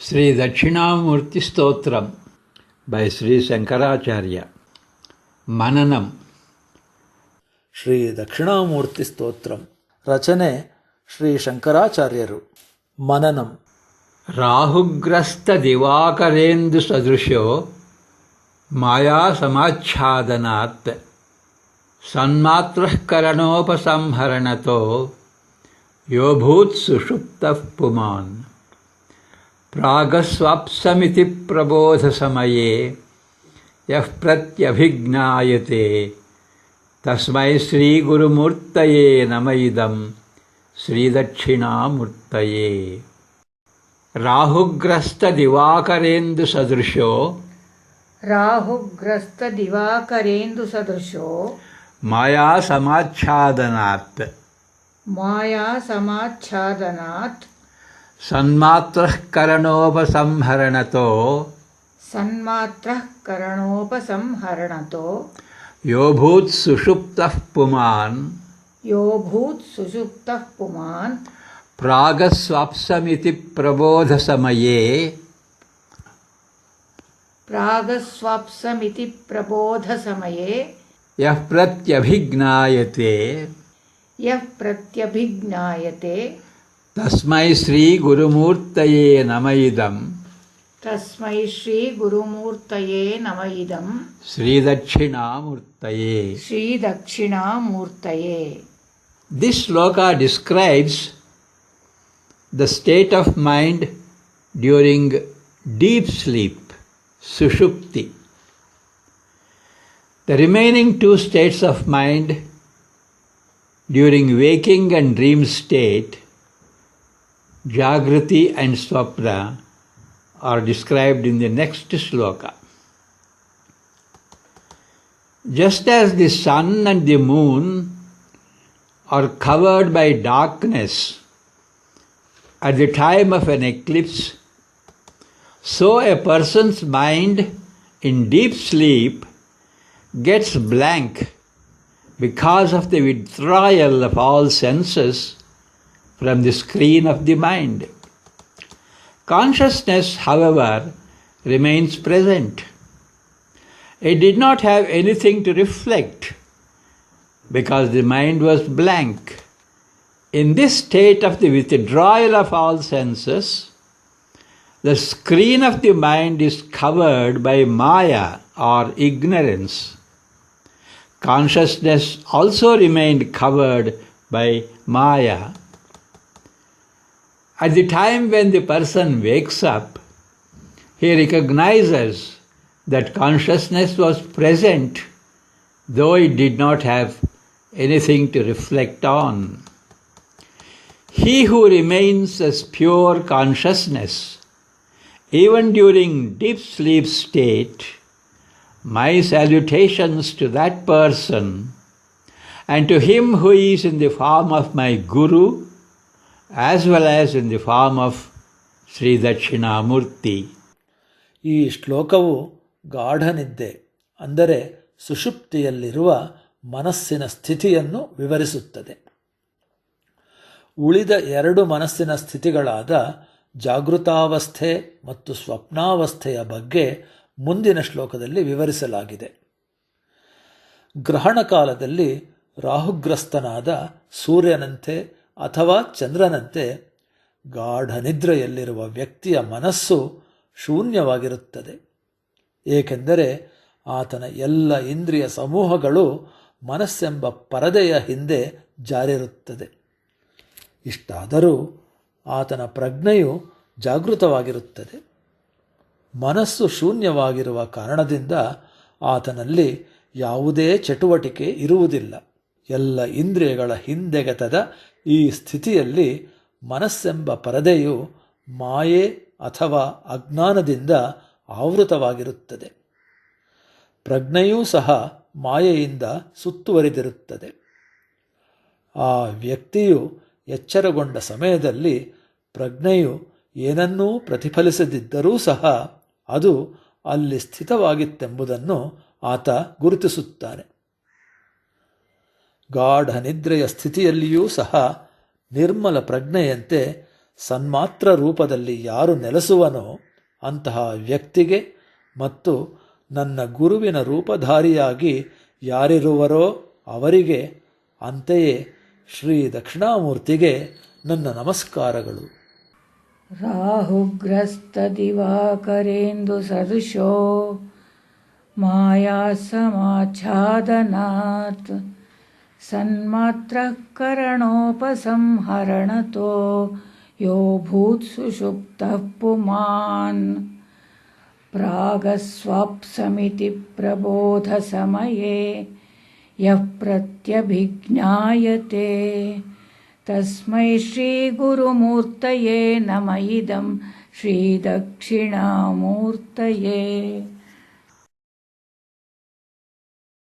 Sri Dakshinamurti Stotram by Sri Shankaracharya. Mananam. Shri Dakshinamurthy Stotram. ರಚನೆ ಶ್ರೀ ಶಂಕರಾಚಾರ್ಯರು. ಮನನಂ. ರಾಹುಗ್ರಸ್ತ ದಿವಾಕರೇಂದು ಸದೃಶೋ ಮಾಯಾ ಸಮಾಚ್ಛಾದನಾತ್ ಸನ್ಮಾತ್ರಃ ಕರಣೋಪಸಂಹರಣತೋ ಯೋಭೂತ್ ಸುಷುಪ್ತಃ ಪುಮಾನ್ ಪ್ರಾಗಸ್ವಾಪ್ಸಮಿತಿ ಪ್ರಬೋಧಸಮಯೇ ಯಃ ಪ್ರತ್ಯಭಿಜ್ಞಾಯತೆ ತಸ್ಮೈ ಶ್ರೀಗುರುಮೂರ್ತಯೇ ನಮ ಇದಂ ಶ್ರೀದಕ್ಷಿಣಾಮೂರ್ತಯೇ. ರಾಹುಗ್ರಸ್ತ ದಿವಾಕರೇಂದು ಸದೃಶೋ ಮಾಯಾ ಸಮಾಚ್ಛಾದನಾತ್ ಸನ್ಮಾತ್ರಃ ಕರಣೋಪಸಂಹರಣತೋ ಯೋಭೂತ್ ಸುಷುಪ್ತಃ ಪುಮಾನ್ ಪ್ರಾಗಸ್ವಾಪ್ಸಮಿತಿ ಪ್ರಬೋಧಸಮಯೇ ಯಃ ಪ್ರತ್ಯಭಿಜ್ಞಾಯತೆ ತಸ್ಮೈ ಶ್ರೀಗುರುಮೂರ್ತಯೇ ನಮ ಇದಂ ಶ್ರೀದಕ್ಷಿಣಾಮೂರ್ತಯೇ. This shloka describes the state of mind during deep sleep, sushupti. The remaining two states of mind during waking and dream state, Jagriti and Swapna, are described in the next shloka. Just as the sun and the moon are covered by darkness at the time of an eclipse, so a person's mind in deep sleep gets blank because of the withdrawal of all senses from the screen of the mind. Consciousness, however, remains present. It did not have anything to reflect because the mind was blank. In this state of the withdrawal of all senses, the screen of the mind is covered by Maya or ignorance. Consciousness also remained covered by Maya. At the time when the person wakes up, he recognizes that consciousness was present, though it did not have anything to reflect on. He who remains as pure consciousness, even during deep sleep state, my salutations to that person and to him who is in the form of my Guru, as well as in the form of Sri Dakshinamurti. ಈ ಶ್ಲೋಕವು ಗಾಢನಿದ್ದೆ ಅಂದರೆ ಸುಷುಪ್ತಿಯಲ್ಲಿರುವ ಮನಸ್ಸಿನ ಸ್ಥಿತಿಯನ್ನು ವಿವರಿಸುತ್ತದೆ. ಉಳಿದ ಎರಡು ಮನಸ್ಸಿನ ಸ್ಥಿತಿಗಳಾದ ಜಾಗೃತಾವಸ್ಥೆ ಮತ್ತು ಸ್ವಪ್ನಾವಸ್ಥೆಯ ಬಗ್ಗೆ ಮುಂದಿನ ಶ್ಲೋಕದಲ್ಲಿ ವಿವರಿಸಲಾಗಿದೆ. ಗ್ರಹಣ ಕಾಲದಲ್ಲಿ ರಾಹುಗ್ರಸ್ತನಾದ ಸೂರ್ಯನಂತೆ ಅಥವಾ ಚಂದ್ರನಂತೆ ಗಾಢನಿದ್ರೆಯಲ್ಲಿರುವ ವ್ಯಕ್ತಿಯ ಮನಸ್ಸು ಶೂನ್ಯವಾಗಿರುತ್ತದೆ. ಏಕೆಂದರೆ ಆತನ ಎಲ್ಲ ಇಂದ್ರಿಯ ಸಮೂಹಗಳು ಮನಸ್ಸೆಂಬ ಪರದೆಯ ಹಿಂದೆ ಜಾರಿರುತ್ತದೆ. ಇಷ್ಟಾದರೂ ಆತನ ಪ್ರಜ್ಞೆಯು ಜಾಗೃತವಾಗಿರುತ್ತದೆ. ಮನಸ್ಸು ಶೂನ್ಯವಾಗಿರುವ ಕಾರಣದಿಂದ ಆತನಲ್ಲಿ ಯಾವುದೇ ಚಟುವಟಿಕೆ ಇರುವುದಿಲ್ಲ. ಎಲ್ಲ ಇಂದ್ರಿಯಗಳ ಹಿಂದೆಗೆತದ ಈ ಸ್ಥಿತಿಯಲ್ಲಿ ಮನಸ್ಸೆಂಬ ಪರದೆಯು ಮಾಯೆ ಅಥವಾ ಅಜ್ಞಾನದಿಂದ ಆವೃತವಾಗಿರುತ್ತದೆ. ಪ್ರಜ್ಞೆಯೂ ಸಹ ಮಾಯೆಯಿಂದ ಸುತ್ತುವರಿದಿರುತ್ತದೆ. ಆ ವ್ಯಕ್ತಿಯು ಎಚ್ಚರಗೊಂಡ ಸಮಯದಲ್ಲಿ ಪ್ರಜ್ಞೆಯು ಏನನ್ನೂ ಪ್ರತಿಫಲಿಸದಿದ್ದರೂ ಸಹ ಅದು ಅಲ್ಲಿ ಸ್ಥಿತವಾಗಿತ್ತೆಂಬುದನ್ನು ಆತ ಗುರುತಿಸುತ್ತಾನೆ. ಗಾಢ ನಿದ್ರೆಯ ಸ್ಥಿತಿಯಲ್ಲಿಯೂ ಸಹ ನಿರ್ಮಲ ಪ್ರಜ್ಞೆಯಂತೆ ಸನ್ಮಾತ್ರ ರೂಪದಲ್ಲಿ ಯಾರು ನೆಲೆಸುವನೋ ಅಂತಹ ವ್ಯಕ್ತಿಗೆ ಮತ್ತು ನನ್ನ ಗುರುವಿನ ರೂಪಧಾರಿಯಾಗಿ ಯಾರಿರುವರೋ ಅವರಿಗೆ, ಅಂತೆಯೇ ಶ್ರೀ ದಕ್ಷಿಣಾಮೂರ್ತಿಗೆ ನನ್ನ ನಮಸ್ಕಾರಗಳು. ರಾಹುಗ್ರಸ್ತದಿವಾಕರೇಂದು ಸದೃಶೋ ಮಾಯಾ ಸಮಾಚ್ಛಾದನಾತ್ ಸನ್ಮಾತ್ರಃ ಕರಣೋಪಸಂಹರಣತೋ ಯೋ ಭೂತ್ ಸುಷುಪ್ತಃ ಪುಮಾನ್ ಪ್ರಾಗಸ್ವಾಪ್ಸಮಿತಿ ಪ್ರಬೋಧಸಮಯೇ ಯಃ ಪ್ರತ್ಯಭಿಜ್ಞಾಯತೆ ತಸ್ಮೈ ಶ್ರೀಗುರುಮೂರ್ತಯೇ ನಮಃ ಇದಂ ಶ್ರೀದಕ್ಷಿಣಾಮೂರ್ತಯೇ.